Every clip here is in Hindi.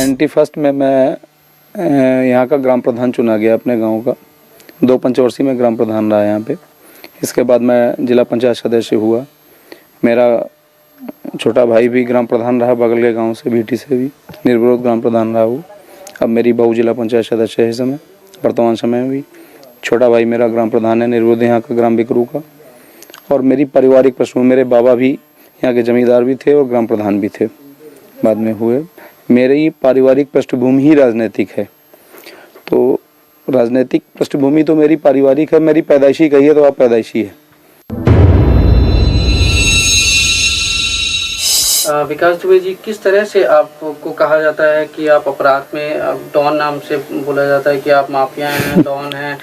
91 में मैं यहाँ का ग्राम प्रधान चुना गया अपने गांव का। 2 पंचवर्षीय में ग्राम प्रधान रहा यहाँ पे। इसके बाद मैं जिला पंचायत सदस्य हुआ। मेरा छोटा भाई भी ग्राम प्रधान रहा, बगल के गांव से बीटी से भी निर्विरोध ग्राम प्रधान रहा वो। अब मेरी बहू जिला पंचायत सदस्य है इस समय, वर्तमान समय में भी। छोटा भाई मेरा ग्राम प्रधान है निर्विरोध यहाँ का, ग्राम बिकरू का। और मेरी पारिवारिक पृष्ठभूमि, मेरे बाबा भी यहाँ के जमींदार भी थे और ग्राम प्रधान भी थे, बाद में हुए। मेरी पारिवारिक पृष्ठभूमि ही राजनीतिक है। तो राजनीतिक पृष्ठभूमि तो मेरी पारिवारिक है, मेरी पैदाइशी कही है तो आप पैदाइशी है। विकास दुबे जी, किस तरह से आपको कहा जाता है कि आप अपराध में डॉन नाम से बोला जाता है कि आप माफिया हैं, डॉन हैं,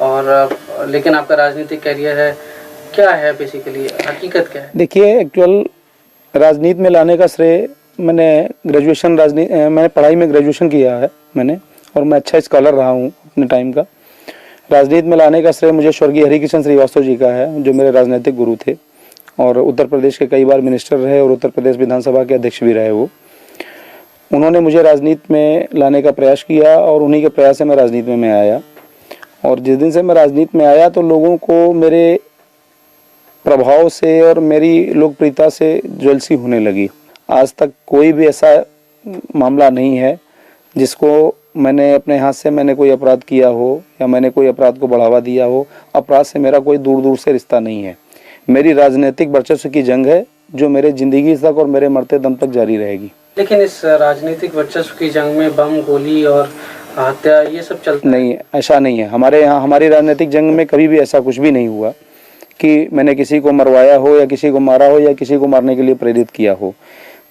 और लेकिन आपका राजनीतिक करियर है, क्या है बेसिकली, हकीकत क्या है? देखिए, एक्चुअल राजनीति में लाने का श्रेय मैंने पढ़ाई में ग्रेजुएशन किया है मैंने, और मैं अच्छा स्कॉलर रहा हूँ अपने टाइम का। राजनीति में लाने का श्रेय मुझे स्वर्गीय हरिकिशन श्रीवास्तव जी का है, जो मेरे राजनीतिक गुरु थे और उत्तर प्रदेश के कई बार मिनिस्टर रहे और उत्तर प्रदेश विधानसभा के अध्यक्ष भी रहे वो। उन्होंने मुझे राजनीति में लाने का प्रयास किया और उन्हीं के प्रयास से मैं राजनीति में आया। और जिस दिन से मैं राजनीति में आया तो लोगों को मेरे प्रभाव से और मेरी लोकप्रियता से ज्वेलसी होने लगी। आज तक कोई भी ऐसा मामला नहीं है जिसको मैंने अपने हाथ से मैंने कोई अपराध किया हो या मैंने कोई अपराध को बढ़ावा दिया हो। अपराध से मेरा कोई दूर दूर से रिश्ता नहीं है। मेरी राजनीतिक वर्चस्व की जंग है जो मेरे जिंदगी तक और मेरे मरते दम तक जारी रहेगी। लेकिन इस राजनीतिक वर्चस्व की जंग में बम, गोली और हत्या ये सब चलता नहीं, ऐसा नहीं है। हमारे यहाँ हमारी राजनीतिक जंग में कभी भी ऐसा कुछ भी नहीं हुआ कि मैंने किसी को मरवाया हो या किसी को मारा हो या किसी को मारने के लिए प्रेरित किया हो।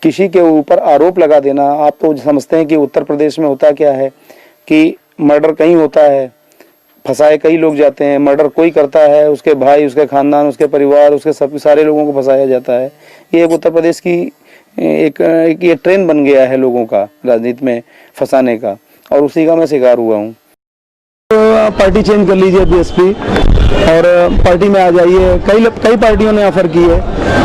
किसी के ऊपर आरोप लगा देना, आप तो समझते हैं कि उत्तर प्रदेश में होता क्या है कि मर्डर कहीं होता है, फंसाए कई लोग जाते हैं। मर्डर कोई करता है, उसके भाई, उसके खानदान, उसके परिवार, उसके सब सारे लोगों को फंसाया जाता है। ये एक उत्तर प्रदेश की एक ये ट्रेंड बन गया है लोगों का राजनीति में फंसाने का, और उसी का मैं शिकार हुआ हूँ। पार्टी चेंज कर लीजिए बीएसपी और पार्टी में आ जाइए। कई पार्टियों ने ऑफर की है,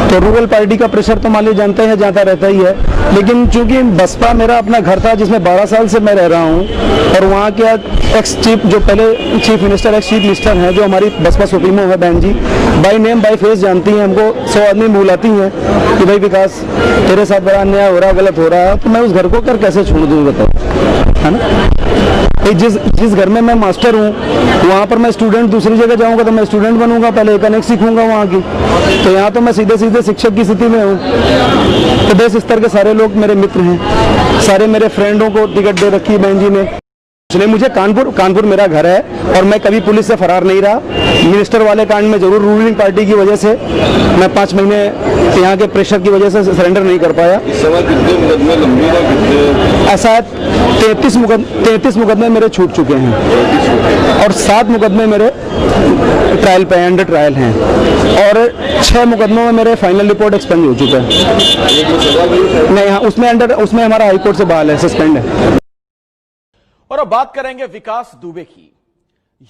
तो रूरल पार्टी का प्रेशर तो मान लीजिए जानते हैं जाता रहता ही है। लेकिन चूंकि बसपा मेरा अपना घर था जिसमें 12 साल से मैं रह रहा हूँ, और वहाँ के एक्स चीफ, जो पहले chief minister, ex chief minister हैं, जो हमारी बसपा सुप्रीमो है बहन जी, बाई नेम बाई फेस जानती हैं हमको। 100 आदमी बुलाती हैं कि भाई विकास तेरे साथ बड़ा अन्याय हो रहा है, गलत हो रहा है, तो मैं उस घर को कर कैसे छोड़ दूँ बताओ, है ना। जिस घर में मैं मास्टर हूँ वहाँ पर मैं स्टूडेंट, दूसरी जगह जाऊँगा तो मैं स्टूडेंट बनूंगा, पहले एक सीखूंगा वहाँ की। तो यहाँ तो मैं सीधे सीधे शिक्षक की स्थिति में हूँ। तो देश स्तर के सारे लोग मेरे मित्र हैं, सारे मेरे फ्रेंडों को टिकट दे रखी है बहन जी ने। इसलिए मुझे कानपुर मेरा घर है और मैं कभी पुलिस से फरार नहीं रहा। मिनिस्टर वाले कांड में जरूर रूलिंग पार्टी की वजह से मैं 5 महीने यहाँ के प्रेशर की वजह से सरेंडर नहीं कर पाया। इस समय कितने मुकदमे लंबी है, कितने? ऐसा है 33 मुकदमे मेरे छूट चुके हैं और 7 मुकदमे मेरे ट्रायल पे अंडर ट्रायल हैं और 6 मुकदमों में मेरे फाइनल रिपोर्ट एक्सपेंड हो चुका है। नहीं, हाँ, उसमें हमारा हाईकोर्ट से बहाल है, सस्पेंड है। और अब बात करेंगे विकास दुबे की।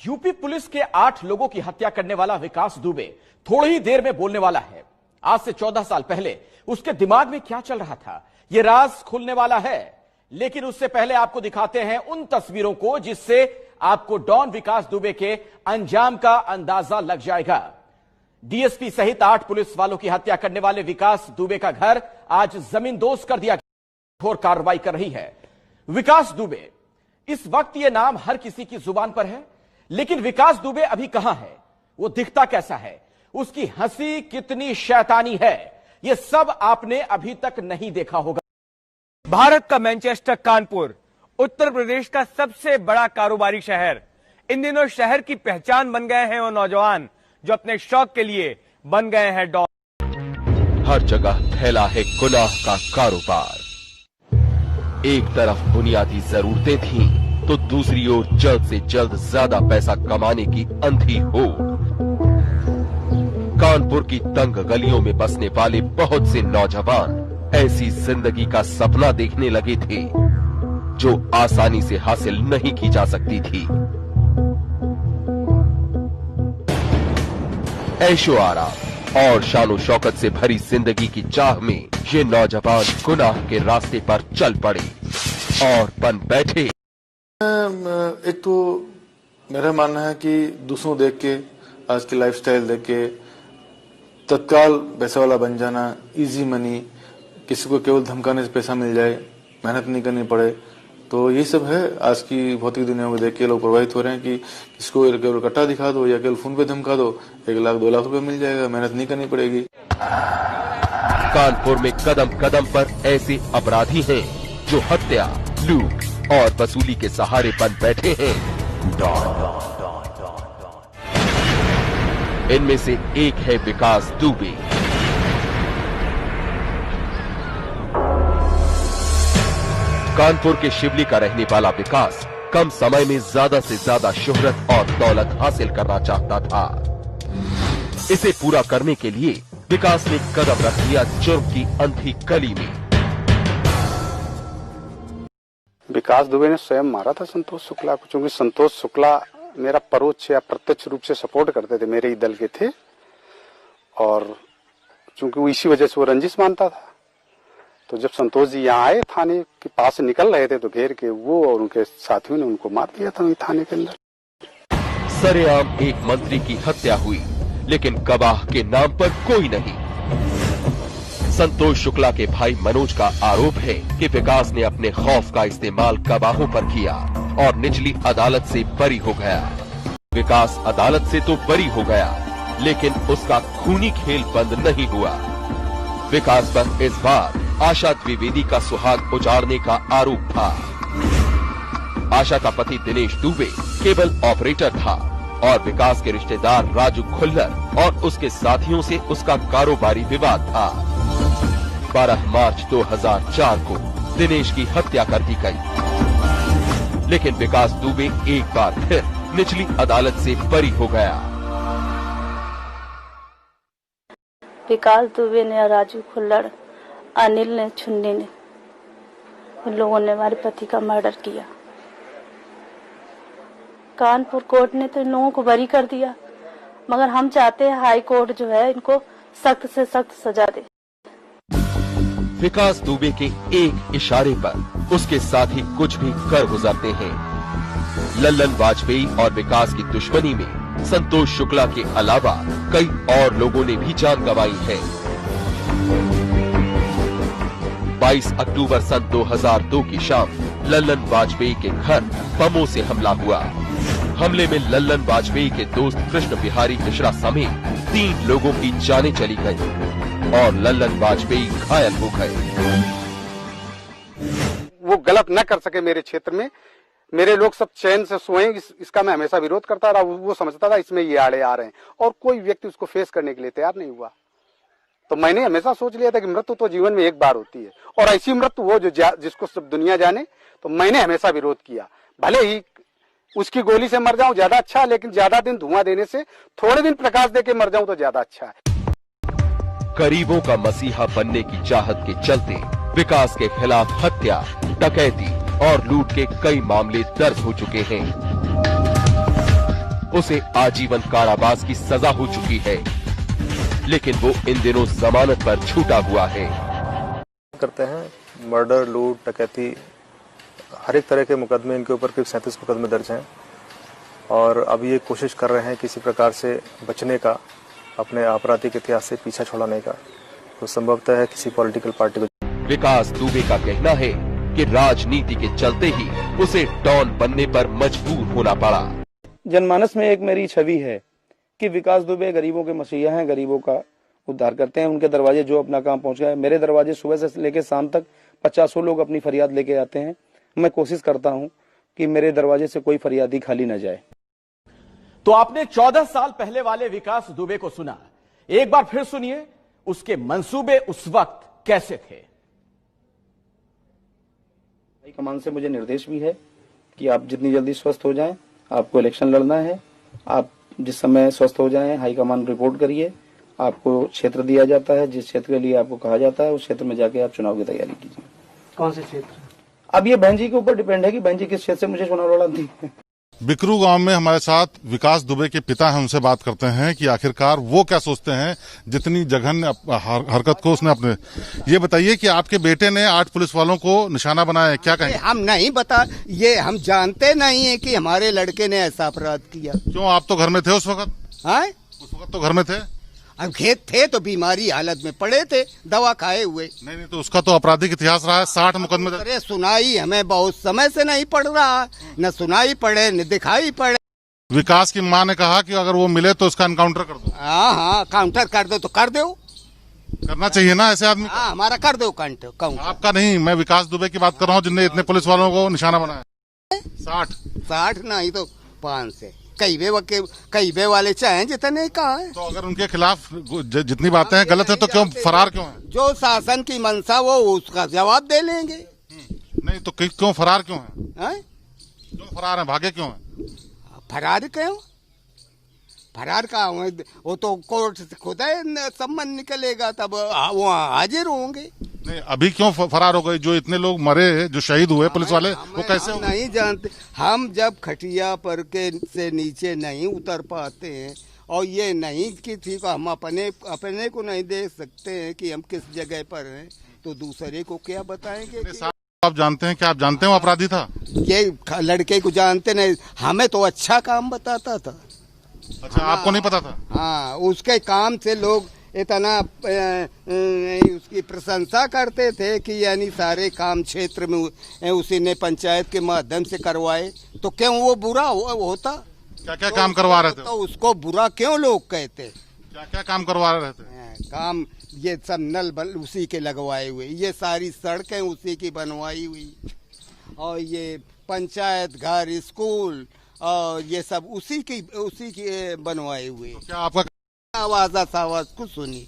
यूपी पुलिस के 8 लोगों की हत्या करने वाला विकास दुबे थोड़ी ही देर में बोलने वाला है। आज से 14 साल पहले उसके दिमाग में क्या चल रहा था, यह राज खुलने वाला है। लेकिन उससे पहले आपको दिखाते हैं उन तस्वीरों को जिससे आपको डॉन विकास दुबे के अंजाम का अंदाजा लग जाएगा। डीएसपी सहित 8 पुलिस वालों की हत्या करने वाले विकास दुबे का घर आज जमींदोज कर दिया गया। कठोर कार्रवाई कर रही है विकास दुबे। इस वक्त यह नाम हर किसी की जुबान पर है, लेकिन विकास दुबे अभी कहां है, वो दिखता कैसा है, उसकी हंसी कितनी शैतानी है, यह सब आपने अभी तक नहीं देखा होगा। भारत का मैनचेस्टर कानपुर, उत्तर प्रदेश का सबसे बड़ा कारोबारी शहर। इन दिनों शहर की पहचान बन गए हैं वो नौजवान जो अपने शौक के लिए बन गए हैं डॉन। हर जगह फैला है गुनाह का कारोबार। एक तरफ बुनियादी जरूरतें थीं, तो दूसरी ओर जल्द से जल्द ज्यादा पैसा कमाने की अंधी होड़। कानपुर की तंग गलियों में बसने वाले बहुत से नौजवान ऐसी जिंदगी का सपना देखने लगे थे जो आसानी से हासिल नहीं की जा सकती थी। ऐशो आराम और शानो शौकत से भरी जिंदगी की चाह में ये नौजवान गुनाह के रास्ते पर चल पड़े। और बन बैठे। एक तो मेरा मानना है कि दूसरों देख के, आज की लाइफस्टाइल देख के तत्काल पैसे वाला बन जाना, इजी मनी, किसी को केवल धमकाने से पैसा मिल जाए, मेहनत नहीं करनी पड़े, तो ये सब है। आज की भौतिक दुनिया में देख के लोग प्रभावित हो रहे हैं कि किसको केवल कट्टा दिखा दो या केवल फोन पे धमका दो, 1 लाख 2 लाख रुपए मिल जाएगा, मेहनत नहीं करनी पड़ेगी। कानपुर में कदम कदम पर ऐसे अपराधी हैं जो हत्या, लूट और वसूली के सहारे बन बैठे हैं। इनमें से एक है विकास दुबे। कानपुर के शिवली का रहने वाला विकास कम समय में ज्यादा से ज्यादा शोहरत और दौलत हासिल करना चाहता था। इसे पूरा करने के लिए विकास ने कदम रख दिया जुर्म की अंधी गली में। विकास दुबे ने स्वयं मारा था संतोष शुक्ला को, क्योंकि संतोष शुक्ला मेरा परोक्ष या प्रत्यक्ष रूप से सपोर्ट करते थे, मेरे ही दल के थे, और चूंकि वो इसी वजह से वो रंजिश मानता था। तो जब संतोष जी यहाँ आए, थाने के पास से निकल रहे थे, तो घेर के वो और उनके साथियों ने उनको मार दिया था वही थाने के अंदर। सरेआम एक मंत्री की हत्या हुई, लेकिन गवाह के नाम पर कोई नहीं। संतोष शुक्ला के भाई मनोज का आरोप है कि विकास ने अपने खौफ का इस्तेमाल गवाहों पर किया और निचली अदालत से बरी हो गया। विकास अदालत से तो बरी हो गया, लेकिन उसका खूनी खेल बंद नहीं हुआ। विकास पर इस बार आशा द्विवेदी का सुहाग उजाड़ने का आरोप था। आशा का पति दिनेश दुबे केबल ऑपरेटर था और विकास के रिश्तेदार राजू खुल्लर और उसके साथियों से उसका कारोबारी विवाद था। 12 मार्च 2004 को दिनेश की हत्या कर दी गई, लेकिन विकास दुबे एक बार फिर निचली अदालत से बरी हो गया। विकास दुबे ने, राजू खुल्लड़, अनिल ने, छुन्नी ने, इन लोगों ने हमारे पति का मर्डर किया। कानपुर कोर्ट ने तो इन लोगों को बरी कर दिया, मगर हम चाहते हैं हाई कोर्ट जो है इनको सख्त से सख्त सजा दे। विकास दुबे के एक इशारे पर उसके साथी कुछ भी कर गुजरते हैं। लल्लन वाजपेयी और विकास की दुश्मनी में संतोष शुक्ला के अलावा कई और लोगों ने भी जान गंवाई है। 22 अक्टूबर सन 2002 की शाम लल्लन वाजपेयी के घर बमों से हमला हुआ। हमले में लल्लन वाजपेयी के दोस्त कृष्ण बिहारी मिश्रा समेत 3 लोगों की जानें चली गई और लल्लन वाजपेयी घायल हो गए। वो गलत न कर सके मेरे क्षेत्र में, मेरे लोग सब चैन से सोएं, इसका मैं हमेशा विरोध करता रहा। वो समझता था इसमें ये आड़े आ रहे हैं, और कोई व्यक्ति उसको फेस करने के लिए तैयार नहीं हुआ। तो मैंने हमेशा सोच लिया था कि मृत्यु तो जीवन में एक बार होती है, और ऐसी मृत्यु वो जिसको सब दुनिया जाने। तो मैंने हमेशा विरोध किया, भले ही उसकी गोली से मर जाऊं ज्यादा अच्छा, लेकिन ज्यादा दिन धुआं देने से थोड़े दिन प्रकाश देके मर जाऊं तो ज्यादा अच्छा है। गरीबों का मसीहा बनने की चाहत के चलते विकास के खिलाफ हत्या, डकैती और लूट के कई मामले दर्ज हो चुके हैं। उसे आजीवन कारावास की सजा हो चुकी है, लेकिन वो इन दिनों जमानत पर छूटा हुआ है। करते हैं मर्डर, लूट, डकैती, हर एक तरह के मुकदमे इनके ऊपर करीब 37 मुकदमे दर्ज हैं, और अब ये कोशिश कर रहे हैं किसी प्रकार से बचने का, अपने आपराधिक इतिहास से पीछा छुड़ाने का। तो संभवतः है किसी पॉलिटिकल पार्टी को। विकास दुबे का कहना है कि राजनीति के चलते ही उसे डॉन बनने पर मजबूर होना पड़ा। जनमानस में एक मेरी छवि है कि विकास दुबे गरीबों के मसीहा हैं, गरीबों का उद्धार करते हैं। उनके दरवाजे जो अपना काम पहुंच गया है, मेरे दरवाजे सुबह से लेकर शाम तक 50 लोग अपनी फरियाद लेके आते हैं। मैं कोशिश करता हूं कि मेरे दरवाजे से कोई फरियादी खाली न जाए। तो आपने 14 साल पहले वाले विकास दुबे को सुना, एक बार फिर सुनिए उसके मंसूबे उस वक्त कैसे थे। हाईकमान से मुझे निर्देश भी है कि आप जितनी जल्दी स्वस्थ हो जाएं, आपको इलेक्शन लड़ना है। आप जिस समय स्वस्थ हो जाएं, हाईकमान रिपोर्ट करिए, आपको क्षेत्र दिया जाता है, जिस क्षेत्र के लिए आपको कहा जाता है उस क्षेत्र में जाके आप चुनाव की तैयारी कीजिए। कौन से क्षेत्र? अब ये बहन जी के ऊपर डिपेंड है कि बहन जी किस क्षेत्र से मुझे चुनाव लड़ाती है। बिकरू गांव में हमारे साथ विकास दुबे के पिता हैं, उनसे बात करते हैं कि आखिरकार वो क्या सोचते हैं जितनी जघन्य हरकत को उसने अपने। ये बताइए कि आपके बेटे ने 8 पुलिस वालों को निशाना बनाया है, क्या कहें? हम नहीं बता, ये हम जानते नहीं है कि हमारे लड़के ने ऐसा अपराध किया। क्यों, आप तो घर में थे उस वक्त? हाँ, उस वक्त तो घर में थे। अब खेत थे तो बीमारी हालत में पड़े थे, दवा खाए हुए। नहीं, तो उसका तो आपराधिक इतिहास रहा है, 60 मुकदमे। अरे सुनाई हमें बहुत समय से नहीं पड़ रहा, न सुनाई पड़े न दिखाई पड़े। विकास की माँ ने कहा कि अगर वो मिले तो उसका एनकाउंटर कर दो। हाँ, काउंटर कर दो तो कर दो, करना चाहिए ना ऐसे आदमी। हाँ, हमारा कर दो काउंटर। आपका नहीं, मैं विकास दुबे की बात कर रहा हूँ जिनने इतने पुलिस वालों को निशाना बनाया। 60 नहीं तो 5 से कई वे वाले चाहे जितने का है। तो अगर उनके खिलाफ जितनी बातें हैं गलत है तो क्यों फरार क्यों है? जो शासन की मंशा वो उसका जवाब दे लेंगे। नहीं तो क्यों फरार क्यों है? क्यों फरार है, भागे क्यों है? फरार क्यों? फरार का वो तो कोर्ट से खुद सम्मन निकलेगा तब वहाँ हाजिर होंगे। नहीं, अभी क्यों फरार हो गए? जो इतने लोग मरे, जो शहीद हुए पुलिस वाले, वो कैसे हो? नहीं जानते हम, जब खटिया पर के से नीचे नहीं उतर पाते हैं और ये नहीं किसी को हम अपने को नहीं देख सकते हैं कि हम किस जगह पर हैं, तो दूसरे को क्या बताएंगे? आप जानते हैं, क्या आप जानते हैं वो अपराधी था? ये लड़के को जानते नहीं, हमें तो अच्छा काम बताता था। अच्छा, आपको नहीं पता था? हाँ, उसके काम से लोग इतना उसकी प्रशंसा करते थे कि यानी सारे काम क्षेत्र में उसी ने पंचायत के माध्यम से करवाए, तो क्यों वो बुरा होता? क्या क्या काम करवा रहे थे? तो उसको बुरा क्यों लोग कहते? क्या क्या काम करवा रहे थे? काम ये सब नल बल उसी के लगवाए हुए, ये सारी सड़कें उसी की बनवाई हुई, और ये पंचायत घर, स्कूल और ये सब उसी की बनवाए हुए। तो क्या आपका आवाज कुछ सुनी?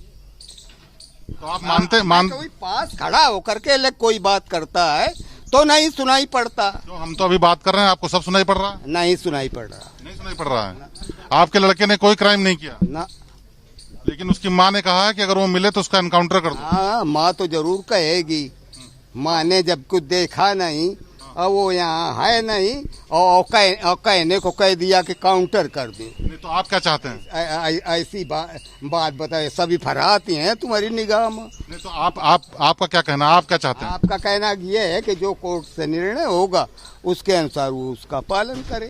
तो आप मानते कोई पास खड़ा होकर के कोई बात करता है तो नहीं सुनाई पड़ता। तो हम तो अभी बात कर रहे हैं, आपको सब सुनाई पड़ रहा है? नहीं सुनाई पड़ रहा। नहीं सुनाई पड़ रहा है। आपके लड़के ने कोई क्राइम नहीं किया ना, लेकिन उसकी माँ ने कहा है कि अगर वो मिले तो उसका एनकाउंटर कर दो। हाँ, माँ तो जरूर कहेगी। माँ ने जब कुछ देखा नहीं और वो यहाँ है नहीं और कहने को कह दिया कि काउंटर कर दे। नहीं तो आप क्या चाहते हैं? ऐसी बात बताए, सभी फराती हैं तुम्हारी निगाह में। नहीं तो आपका क्या कहना, आप क्या चाहते हैं? आपका कहना ये है कि जो कोर्ट से निर्णय होगा उसके अनुसार वो उसका पालन करे।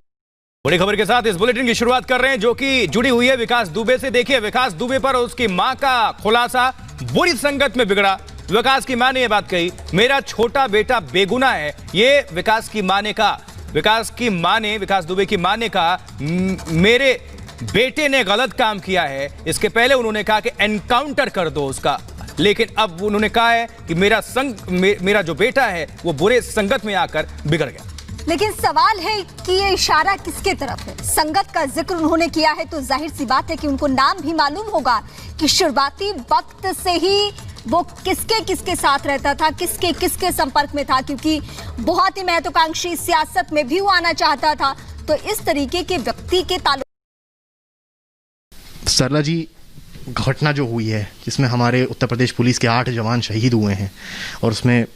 बड़ी खबर के साथ इस बुलेटिन की शुरुआत कर रहे हैं जो कि जुड़ी हुई है विकास दुबे से। देखिए, विकास दुबे पर उसकी मां का खुलासा, बुरी संगत में बिगड़ा। विकास की मां ने यह बात कही, मेरा छोटा बेटा बेगुनाह है। ये विकास की मां ने कहा। विकास दुबे की मां ने कहा, मेरे बेटे ने गलत काम किया है। इसके पहले उन्होंने कहा कि एनकाउंटर कर दो उसका, लेकिन अब उन्होंने कहा है कि मेरा जो बेटा है वो बुरे संगत में आकर बिगड़ गया। लेकिन सवाल है कि ये इशारा किसके तरफ है? संगत का जिक्र उन्होंने किया है तो जाहिर सी बात है कि उनको नाम भी मालूम होगा कि शुरुआती वक्त से ही वो किसके साथ रहता था, किसके संपर्क में था, क्योंकि बहुत ही महत्वाकांक्षी सियासत में भी वो आना चाहता था। तो इस तरीके के व्यक्ति के ताल्लुक। सरला जी, घटना जो हुई है जिसमें हमारे उत्तर प्रदेश पुलिस के 8 जवान शहीद हुए हैं और उसमें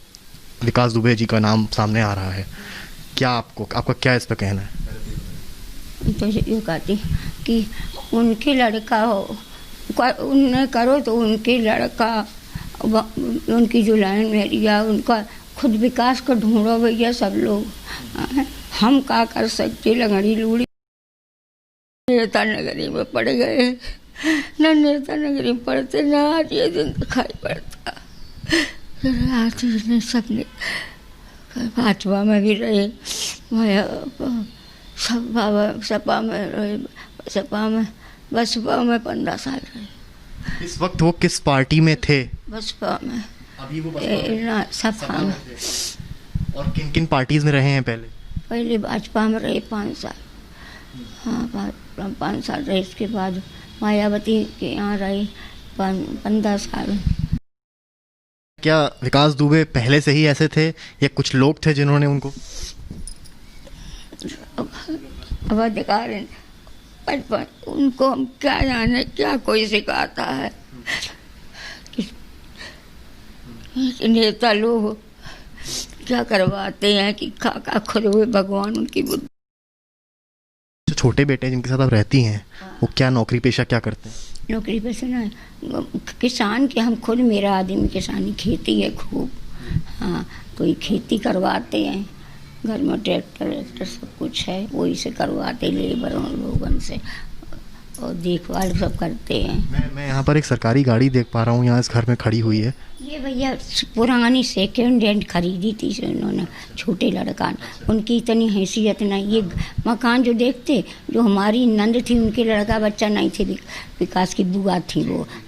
विकास दुबे जी का नाम सामने आ रहा है, क्या आपका क्या इस पर कहना है? तो ये कहती कि उनके लड़का हो, उन्हें करो तो उनके लड़का, उनकी जो लाइन में रिया, उनका खुद विकास को ढूंढो भैया सब लोग। हम क्या कर सकते? लंगड़ी लूड़ी नेता नगरी में पड़ गए, न नेता नगरी में पड़ते न आज ये दिन दिखाई पड़ता। आज ने सबने भाजपा में भी रहे, सपा में रहे, बसपा में 15 साल रहे। इस वक्त वो किस पार्टी में थे? बसपा में। अभी वो सपा में। और किन किन पार्टीज में रहे हैं? पहले भाजपा में रहे 5 साल। हाँ, 5 साल रहे। इसके बाद मायावती के यहाँ रहे 15 साल। क्या विकास दुबे पहले से ही ऐसे थे या कुछ लोग थे जिन्होंने उनको? अब अधिकार बचपन उनको हम क्या जाने, क्या कोई सिखाता है कि नेता लोग क्या करवाते हैं कि खा खुद हुए भगवान उनकी बुद्धि छोटे बेटे जिनके साथ आप रहती हैं वो क्या नौकरी पेशा क्या करते हैं? नौकरी पे से ना किसान के, हम खुद, मेरा आदमी किसानी, खेती है खूब। हाँ, कोई खेती करवाते हैं घर में, ट्रैक्टर सब कुछ है, वही से करवाते लेबर लोगों से, और देखभाल सब करते हैं। मैं यहाँ पर एक सरकारी गाड़ी देख पा रहा हूँ, यहाँ इस घर में खड़ी हुई है। ये भैया पुरानी सेकेंड हैंड खरीदी थी उन्होंने, छोटे लड़का, उनकी इतनी हैसियत नहीं। ये मकान जो देखते, जो हमारी नंद थी, उनके लड़का बच्चा नहीं थे, विकास की बुआ थी,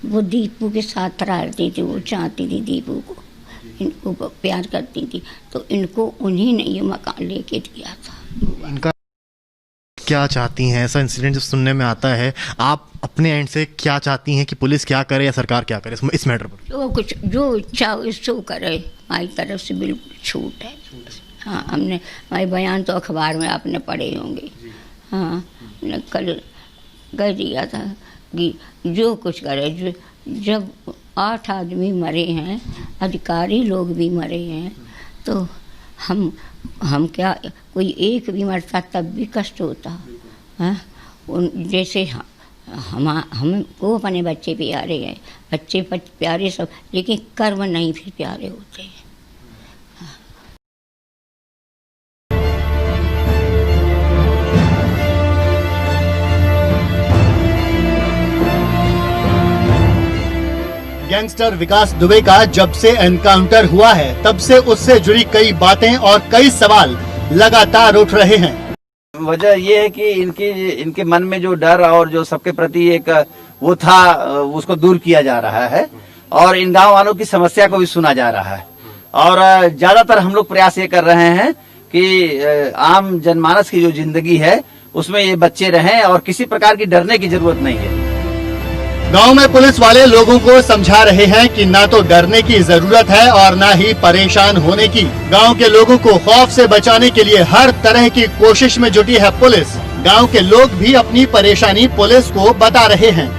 वो दीपू के साथ रहती थी, वो चाहती थी दीपू को, इनको प्यार करती थी, तो इनको उन्हीं ने ये मकान लेके दिया था। इनका क्या चाहती हैं? ऐसा इंसिडेंट जो सुनने में आता है, आप अपने एंड से क्या चाहती हैं कि पुलिस क्या करे या सरकार क्या करे इस मैटर पर? जो कुछ, जो इच्छा हो इसको करे, हमारी तरफ से बिल्कुल छूट है। हाँ, हमने, हमारे बयान तो अखबार में आपने पढ़े होंगे। हाँ, ने कल कह दिया था कि जो कुछ करे, जो जब 8 आदमी मरे हैं, अधिकारी लोग भी मरे हैं, तो हम क्या, कोई एक भी मरता तब भी कष्ट होता है। जैसे हमको अपने बच्चे प्यारे हैं, बच्चे प्यारे सब, लेकिन कर्म नहीं फिर प्यारे होते हैं। गैंगस्टर विकास दुबे का जब से एनकाउंटर हुआ है, तब से उससे जुड़ी कई बातें और कई सवाल लगातार उठ रहे हैं। वजह ये है कि इनके मन में जो डर और जो सबके प्रति एक वो था, उसको दूर किया जा रहा है, और इन गांव वालों की समस्या को भी सुना जा रहा है। और ज्यादातर हम लोग प्रयास ये कर रहे हैं कि आम जनमानस की जो जिंदगी है उसमें ये बच्चे रहें, और किसी प्रकार की डरने की जरूरत नहीं है। गांव में पुलिस वाले लोगों को समझा रहे हैं कि ना तो डरने की जरूरत है और ना ही परेशान होने की। गांव के लोगों को खौफ से बचाने के लिए हर तरह की कोशिश में जुटी है पुलिस। गांव के लोग भी अपनी परेशानी पुलिस को बता रहे हैं।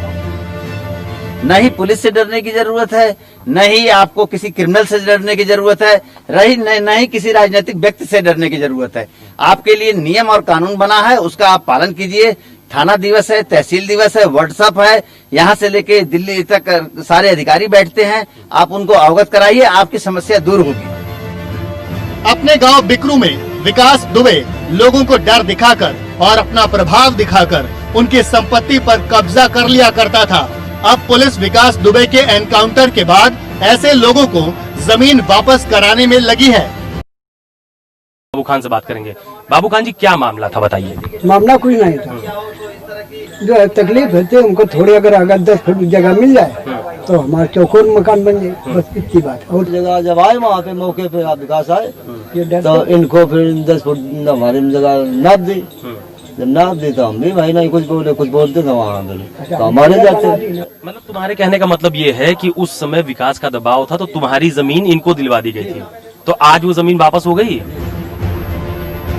न ही पुलिस से डरने की जरूरत है, न ही आपको किसी क्रिमिनल से डरने की जरूरत है, न ही किसी राजनीतिक व्यक्ति से डरने की जरूरत है। आपके लिए नियम और कानून बना है, उसका आप पालन कीजिए। थाना दिवस है, तहसील दिवस है, व्हाट्सएप है, यहाँ से लेके दिल्ली तक सारे अधिकारी बैठते हैं, आप उनको अवगत कराइए, आपकी समस्या दूर होगी। अपने गांव बिकरू में विकास दुबे लोगों को डर दिखाकर और अपना प्रभाव दिखाकर उनकी संपत्ति पर कब्जा कर लिया करता था। अब पुलिस विकास दुबे के एनकाउंटर के बाद ऐसे लोगों को जमीन वापस कराने में लगी है। बाबू खान से बात करेंगे। बाबू खान जी, क्या मामला था, बताइए। मामला कुछ नहीं था, जो तकलीफ होती है उनको थोड़ी, अगर 10 फुट जगह मिल जाए तो हमारा चौकोर मकान बन जाए, बस इतनी बात है। और जगह जब आए वहाँ पे मौके पे आप विकास आए, तो इनको फिर 10 फुट हमारी जगह नाप दी। जब नाप दी तो हम भी भाई नहीं कुछ बोलते थे वहाँ, तो हमारे जाते। मतलब तुम्हारे कहने का मतलब ये है कि उस समय विकास का दबाव था, तो तुम्हारी जमीन इनको दिलवा दी गई थी, तो आज वो जमीन वापस हो गई।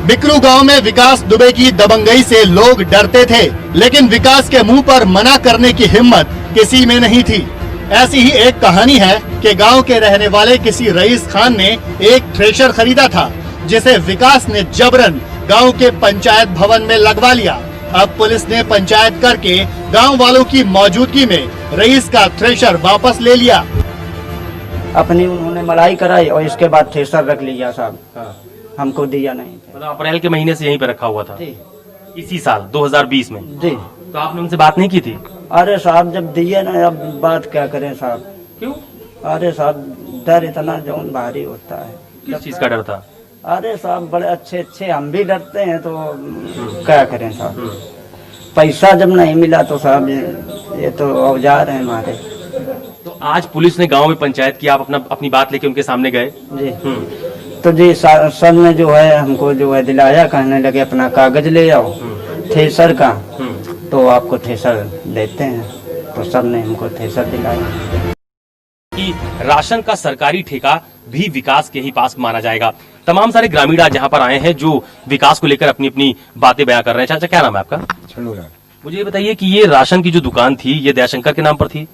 बिकरू गांव में विकास दुबे की दबंगई से लोग डरते थे, लेकिन विकास के मुंह पर मना करने की हिम्मत किसी में नहीं थी। ऐसी ही एक कहानी है कि गांव के रहने वाले किसी रईस खान ने एक थ्रेशर खरीदा था, जिसे विकास ने जबरन गांव के पंचायत भवन में लगवा लिया। अब पुलिस ने पंचायत करके गांव वालों की मौजूदगी में रईस का थ्रेशर वापस ले लिया। अपनी उन्होंने मड़ाई कराई और इसके बाद थ्रेशर रख लिया साहब, हमको दिया नहीं। मतलब अप्रैल के महीने से यहीं पे रखा हुआ था, इसी साल 2020 में जी। तो आपने उनसे बात नहीं की थी? अरे साहब जब दिए ना, अब बात क्या करें साहब। क्यों? अरे साहब डर इतना जौन भारी होता है। किस चीज का डर था? अरे साहब बड़े अच्छे हम भी डरते हैं, तो क्या करें साहब। पैसा जब नहीं मिला तो साहब ये तो औजार है हमारे। तो आज पुलिस ने गांव में पंचायत की, आप अपनी बात लेके उनके सामने गए? जी। तो जी सर ने जो है हमको जो है दिलाया, कहने लगे अपना कागज ले आओ थ्रेशर का, तो आपको थ्रेशर देते हैं। तो सर ने हमको थ्रेशर दिलाया। कि राशन का सरकारी ठेका भी विकास के ही पास माना जाएगा। तमाम सारे ग्रामीण आज यहाँ पर आए हैं जो विकास को लेकर अपनी अपनी बातें बयां कर रहे हैं। चाचा, क्या नाम है आपका? छन्नूलाल। मुझे ये बताइए कि ये राशन की जो दुकान थी, ये दयाशंकर के नाम पर थी?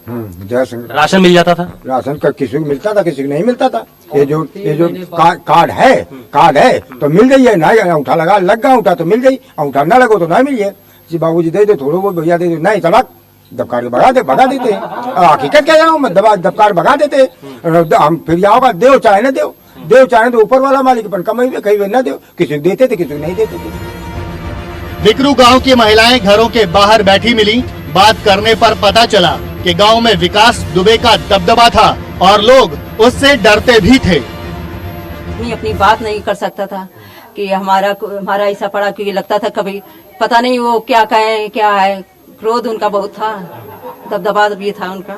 राशन मिल जाता था? राशन का किसी को मिलता था, किसी को नहीं मिलता था। ये जो कार्ड है तो मिल गई है ना, अंगूठा लग गया अंगूठा तो मिल गई, अंगूठा ना लगो तो ना मिल है। बाबूजी दे दो थोड़ो वो, भैया दे दो, नहीं तलाक दबकार भगा देते हैं। हकीकत क्या जाऊँ मैं, दबकार भगा देते हम। फिर आओगा देव चाहे ना देव चाहे तो ऊपर वाला मालिक, पर कमाई में कहीं ना दो, किसी को देते थे किसी को नहीं देते थे। बिकरू गांव की महिलाएं घरों के बाहर बैठी मिली। बात करने पर पता चला कि गांव में विकास दुबे का दबदबा था और लोग उससे डरते भी थे। अपनी बात नहीं कर सकता था कि हमारा ऐसा पड़ा, क्योंकि लगता था कभी पता नहीं वो क्या कहे क्या है। क्रोध उनका बहुत था, दबदबा भी था उनका।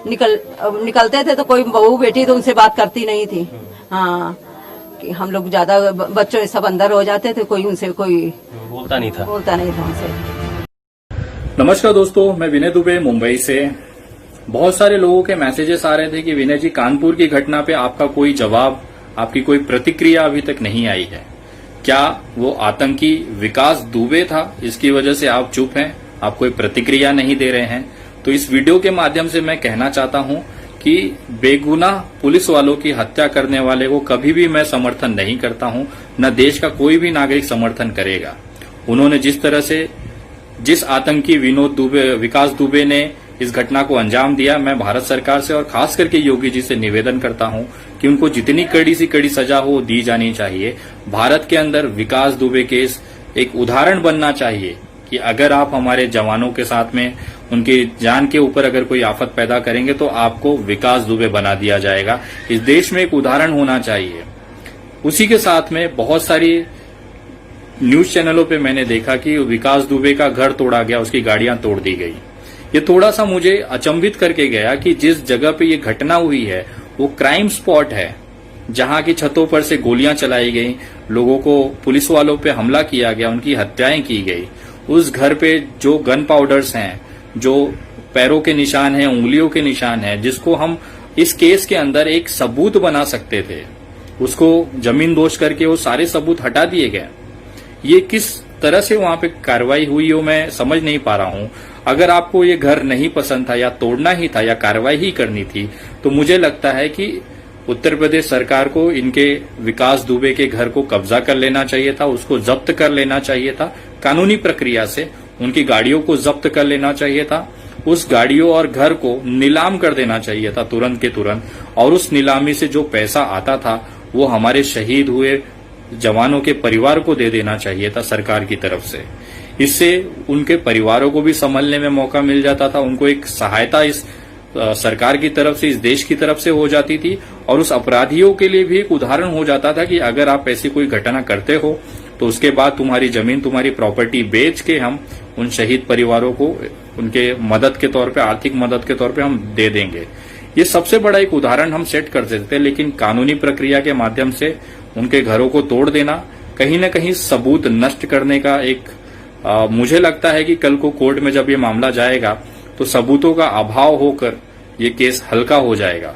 निकलते थे तो कोई बहू बेटी तो उनसे बात करती नहीं थी। हाँ, कि हम लोग ज्यादा बच्चों सब अंदर हो जाते थे, कोई उनसे कोई बोलता नहीं था उनसे। नमस्कार दोस्तों, मैं विनय दुबे मुंबई से। बहुत सारे लोगों के मैसेजेस आ रहे थे कि विनय जी, कानपुर की घटना पे आपका कोई जवाब, आपकी कोई प्रतिक्रिया अभी तक नहीं आई है। क्या वो आतंकी विकास दुबे था, इसकी वजह से आप चुप हैं, आप कोई प्रतिक्रिया नहीं दे रहे हैं? तो इस वीडियो के माध्यम से मैं कहना चाहता हूं कि बेगुनाह पुलिस वालों की हत्या करने वाले को कभी भी मैं समर्थन नहीं करता हूं, न देश का कोई भी नागरिक समर्थन करेगा। उन्होंने जिस आतंकी विकास दुबे ने इस घटना को अंजाम दिया, मैं भारत सरकार से और खास करके योगी जी से निवेदन करता हूं कि उनको जितनी कड़ी से कड़ी सजा हो दी जानी चाहिए। भारत के अंदर विकास दुबे केस एक उदाहरण बनना चाहिए कि अगर आप हमारे जवानों के साथ में उनकी जान के ऊपर अगर कोई आफत पैदा करेंगे तो आपको विकास दुबे बना दिया जाएगा। इस देश में एक उदाहरण होना चाहिए। उसी के साथ में बहुत सारी न्यूज चैनलों पे मैंने देखा कि विकास दुबे का घर तोड़ा गया, उसकी गाड़ियां तोड़ दी गई। ये थोड़ा सा मुझे अचंभित करके गया कि जिस जगह पे ये घटना हुई है वो क्राइम स्पॉट है, जहां की छतों पर से गोलियां चलाई गई, लोगों को, पुलिस वालों पे हमला किया गया, उनकी हत्याएं की गई। उस घर पे जो गन पाउडर्स हैं, जो पैरों के निशान हैं, उंगलियों के निशान हैं, जिसको हम इस केस के अंदर एक सबूत बना सकते थे, उसको जमीन दोष करके वो सारे सबूत हटा दिए गए। ये किस तरह से वहां पे कार्रवाई हुई हो मैं समझ नहीं पा रहा हूं। अगर आपको ये घर नहीं पसंद था या तोड़ना ही था या कार्रवाई ही करनी थी तो मुझे लगता है कि उत्तर प्रदेश सरकार को इनके विकास दुबे के घर को कब्जा कर लेना चाहिए था, उसको जब्त कर लेना चाहिए था कानूनी प्रक्रिया से, उनकी गाड़ियों को जब्त कर लेना चाहिए था, उस गाड़ियों और घर को नीलाम कर देना चाहिए था तुरंत के तुरंत, और उस नीलामी से जो पैसा आता था वो हमारे शहीद हुए जवानों के परिवार को दे देना चाहिए था सरकार की तरफ से। इससे उनके परिवारों को भी संभलने में मौका मिल जाता था, उनको एक सहायता इस सरकार की तरफ से, इस देश की तरफ से हो जाती थी, और उस अपराधियों के लिए भी एक उदाहरण हो जाता था कि अगर आप ऐसी कोई घटना करते हो तो उसके बाद तुम्हारी जमीन, तुम्हारी प्रॉपर्टी बेच के हम उन शहीद परिवारों को उनके मदद के तौर पे, आर्थिक मदद के तौर पे हम दे देंगे। ये सबसे बड़ा एक उदाहरण हम सेट कर देते थे, लेकिन कानूनी प्रक्रिया के माध्यम से उनके घरों को तोड़ देना, कहीं न कहीं सबूत नष्ट करने का एक मुझे लगता है कि कल को कोर्ट में जब ये मामला जाएगा तो सबूतों का अभाव होकर ये केस हल्का हो जाएगा।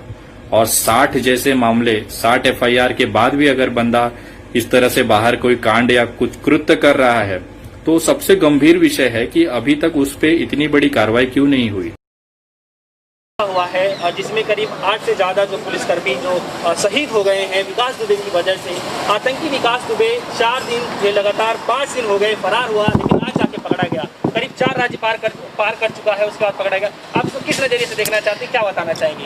और 60 जैसे मामले, 60 एफआईआर के बाद भी अगर बंदा इस तरह से बाहर कोई कांड या कुछ कृत्य कर रहा है तो सबसे गंभीर विषय है कि अभी तक उस पर इतनी बड़ी कार्रवाई क्यों नहीं हुई। हुआ है जिसमें करीब 8 से ज्यादा जो पुलिसकर्मी जो शहीद हो गए हैं विकास दुबे की वजह से। आतंकी विकास दुबे 4 दिन ये लगातार 5 दिन हो गए फरार हुआ, लेकिन आज जाके पकड़ा गया। करीब 4 राज्य पार कर चुका है, उसके बाद पकड़ा गया। आप इसको किस नजरिए से देखना चाहते हैं, क्या बताना चाहेंगे?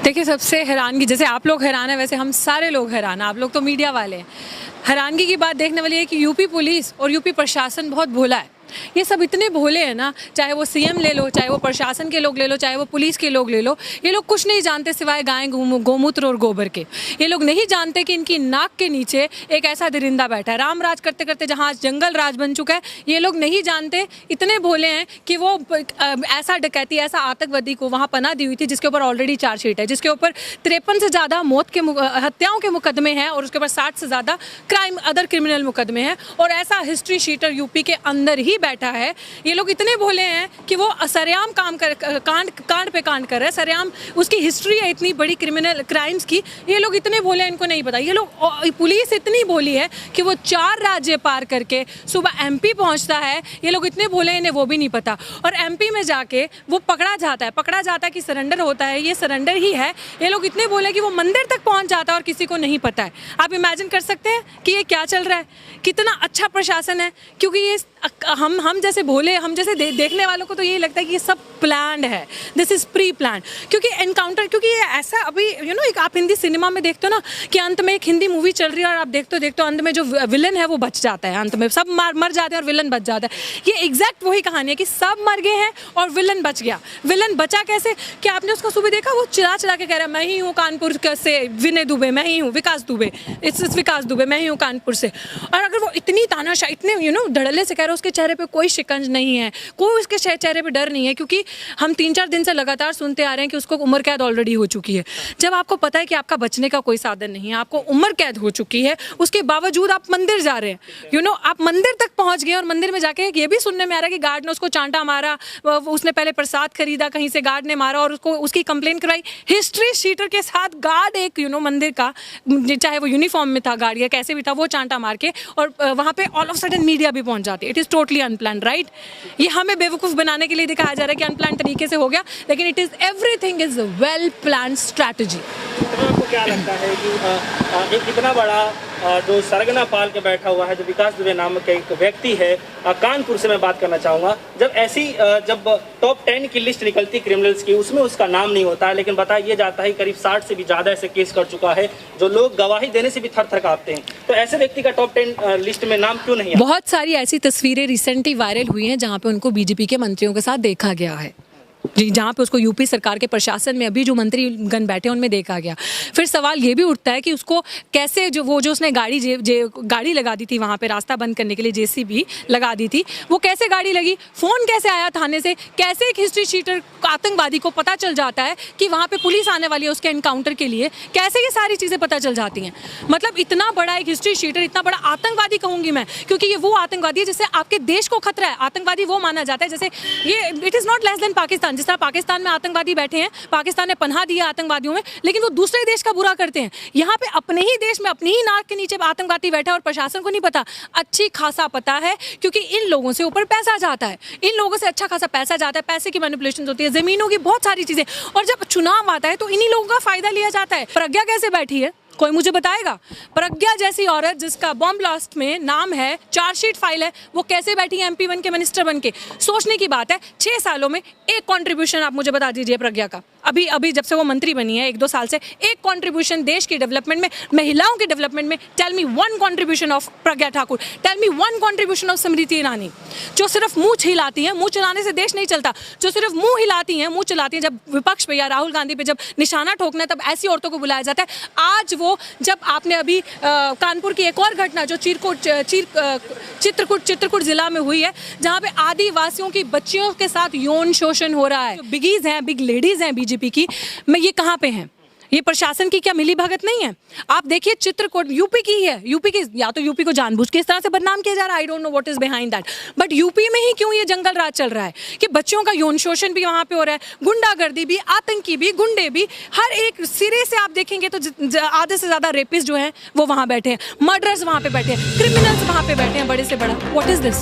देखिए, सबसे हैरानगी, जैसे आप लोग हैरान है वैसे हम सारे लोग हैरान हैं, आप लोग तो मीडिया वाले हैं। हैरानगी की बात देखने वाली है कि यूपी पुलिस और यूपी प्रशासन बहुत भोला है। ये सब इतने भोले हैं ना, चाहे वो सीएम ले लो, चाहे वो प्रशासन के लोग ले लो, चाहे वो पुलिस के लोग ले लो, ये लोग कुछ नहीं जानते सिवाय गाय, गोमूत्र और गोबर के। ये लोग नहीं जानते कि इनकी नाक के नीचे एक ऐसा दरिंदा बैठा है। राम राज करते करते जहाँ आज जंगल राज बन चुका है, ये लोग नहीं जानते, इतने भोले हैं कि वो ऐसा डकैती, ऐसा आतंकवादी को वहाँ पनाह दी हुई थी जिसके ऊपर ऑलरेडी चार्जशीट है, जिसके ऊपर 53 से ज़्यादा हत्याओं के मुकदमे हैं और उसके ऊपर 60 से ज़्यादा अदर क्रिमिनल मुकदमे हैं, और ऐसा हिस्ट्री शीटर यूपी के अंदर ही बैठा है, ये लोग इतने भोले हैं कि वो सरेआम कांड पे कांड कर रहे हैं, सरेआम उसकी हिस्ट्री है इतनी बड़ी क्रिमिनल क्राइम्स की, ये लोग इतने भोले हैं, इनको नहीं पता। ये लोग पुलिस इतनी भोली है कि वो 4 राज्य पार करके सुबह MP पहुंचता है, ये लोग इतने भोले हैं, इन्हें वो भी नहीं पता। और MP में जाके वो पकड़ा जाता है कि सरेंडर होता है, ये सरेंडर ही है। ये लोग इतने भोले कि वो मंदिर तक पहुंच जाता है और किसी को नहीं पता है। आप इमेजिन कर सकते हैं कि ये क्या चल रहा है, कितना अच्छा प्रशासन है। क्योंकि ये हम जैसे भोले, हम जैसे देखने वालों को तो यही लगता है कि ये सब प्लान्ड है, दिस इज प्री प्लान। क्योंकि एनकाउंटर, क्योंकि ये ऐसा अभी एक आप हिंदी सिनेमा में देखते हो ना कि अंत में एक हिंदी मूवी चल रही है और आप देखते हो अंत में जो विलन है वो बच जाता है, अंत में सब मर जाते हैं और विलन बच जाता है। ये एग्जैक्ट वही कहानी है कि सब मर गए हैं और विलन बच गया। विलन बचा कैसे कि आपने उसका सुबह देखा, वो चिल्ला के कह रहा है मैं ही हूँ कानपुर से विनय दुबे, मैं ही हूँ विकास दुबे, इट्स विकास दुबे, मैं ही हूँ कानपुर से। और अगर वो इतनी तानाशाही, इतने धड़ल्ले से कह रहा है, उसके चेहरे पे कोई शिकंज नहीं है, कोई उसके चेहरे पे डर नहीं है। क्योंकि हम 3-4 दिन से लगातार सुनते आ रहे हैं कि उसको उम्र कैद ऑलरेडी हो चुकी है। जब आपको पता है कि आपका बचने का कोई साधन नहीं है, आपको उम्र कैद हो चुकी है, उसके बावजूद आप मंदिर जा रहे हैं, आप मंदिर तक पहुंच गए। और मंदिर में जाके ये भी सुनने में आ रहा है कि गार्ड ने उसको चांटा मारा, उसने पहले प्रसाद खरीदा कहीं से, गार्ड ने मारा और उसकी कंप्लेंट करवाई। हिस्ट्री शीटर के साथ गार्ड एक मंदिर का, चाहे वो यूनिफॉर्म में था गार्ड या कैसे भी था, वो चांटा मार के, और वहां पे ऑल ऑफ सडन मीडिया भी पहुंच जाती है। It is totally unplanned, right? ये हमें बेवकूफ बनाने के लिए दिखाया जा रहा है कि अनप्लान तरीके से हो गया, लेकिन it is everything is well plan strategy. आपको क्या लगता है कि एक इतना बड़ा जो सरगना पाल के बैठा हुआ है, जो विकास दुबे नामक एक व्यक्ति है, कानपुर से मैं बात करना चाहूँगा, जब टॉप 10 की लिस्ट निकलती क्रिमिनल्स की, उसमें उसका नाम नहीं होता है, लेकिन बताया जाता है करीब 60 से भी ज़्यादा ऐसे केस कर चुका है जो लोग गवाही देने से भी थर-थर कांपते हैं। तो ऐसे व्यक्ति का टॉप 10 लिस्ट में नाम क्यों नहीं है? बहुत सारी ऐसी तस्वीरें रिसेंटली वायरल हुई हैं जहाँ पे उनको BJP के मंत्रियों के साथ देखा गया है, जहाँ पे उसको यूपी सरकार के प्रशासन में अभी जो मंत्रीगण बैठे उनमें देखा गया। फिर सवाल ये भी उठता है कि उसको कैसे जो उसने गाड़ी लगा दी थी वहाँ पे रास्ता बंद करने के लिए, JCB लगा दी थी, वो कैसे गाड़ी लगी, फ़ोन कैसे आया थाने से, कैसे एक हिस्ट्री शीटर आतंकवादी को पता चल जाता है कि वहाँ पे पुलिस आने वाली है उसके एनकाउंटर के लिए, कैसे ये सारी चीज़ें पता चल जाती हैं। मतलब इतना बड़ा एक हिस्ट्री शीटर, इतना बड़ा आतंकवादी कहूँगी मैं, क्योंकि ये वो आतंकवादी है जिससे आपके देश को खतरा है। आतंकवादी वो माना जाता है जैसे ये, it is not less than Pakistan. जिस तरह पाकिस्तान में आतंकवादी बैठे हैं, पाकिस्तान ने पनाह दी है आतंकवादियों में, लेकिन वो दूसरे देश का बुरा करते हैं। यहाँ पे अपने ही देश में अपनी ही नाक के नीचे आतंकवादी बैठा है और प्रशासन को नहीं पता। अच्छी खासा पता है, क्योंकि इन लोगों से ऊपर पैसा जाता है, इन लोगों से अच्छा खासा पैसा जाता है, पैसे की मैनिपुलेशन होती है, जमीनों की बहुत सारी चीजें। और जब चुनाव आता है तो इन्हीं लोगों का फायदा लिया जाता है। प्रज्ञा कैसे बैठी है, कोई मुझे बताएगा? प्रज्ञा जैसी औरत जिसका बॉम्ब ब्लास्ट में नाम है, चार्जशीट फाइल है, वो कैसे बैठी है MP बन के, मिनिस्टर बन के? सोचने की बात है। 6 सालों में एक कंट्रीब्यूशन आप मुझे बता दीजिए प्रज्ञा का, अभी जब से वो मंत्री बनी है 1-2 साल से, एक कंट्रीब्यूशन देश की डेवलपमेंट में, महिलाओं के डेवलपमेंट में। Tell me one contribution of Pragya Thakur, tell me one contribution of Smriti Irani, जो सिर्फ मुंह हिलाती हैं। मुंह चलाने से देश नहीं चलता, जो सिर्फ मुंह हिलाती हैं, मुंह चलाती हैं। जब विपक्ष पे या राहुल गांधी पे जब निशाना ठोकना है, तब ऐसी औरतों को बुलाया जाता है। आज वो, जब आपने अभी कानपुर की एक और घटना जो चित्रकूट जिला में हुई है, जहाँ पे आदिवासियों की बच्चियों के साथ यौन शोषण हो रहा है, बिगीज हैं, बिग लेडीज हैं BJP की, मैं ये कहाँ पे हैं? ये प्रशासन की क्या मिली भगत नहीं है? आप देखिए चित्रकूट यूपी की ही है, यूपी की, या तो यूपी को जानबूझ के इस तरह से बदनाम किया जा रहा है, I don't know what is behind that, but UP में ही क्यों ये जंगल राज चल रहा है कि बच्चों का यौन शोषण भी वहां पे हो रहा है, गुंडागर्दी भी, आतंकी भी, गुंडे भी, हर एक सिरे से आप देखेंगे तो आधे से ज्यादा रेपिस्ट जो है वो वहां बैठे हैं, मर्डरर्स वहां पे बैठे हैं, क्रिमिनल्स वहां पे बैठे हैं, बड़े से बड़ा। What is this?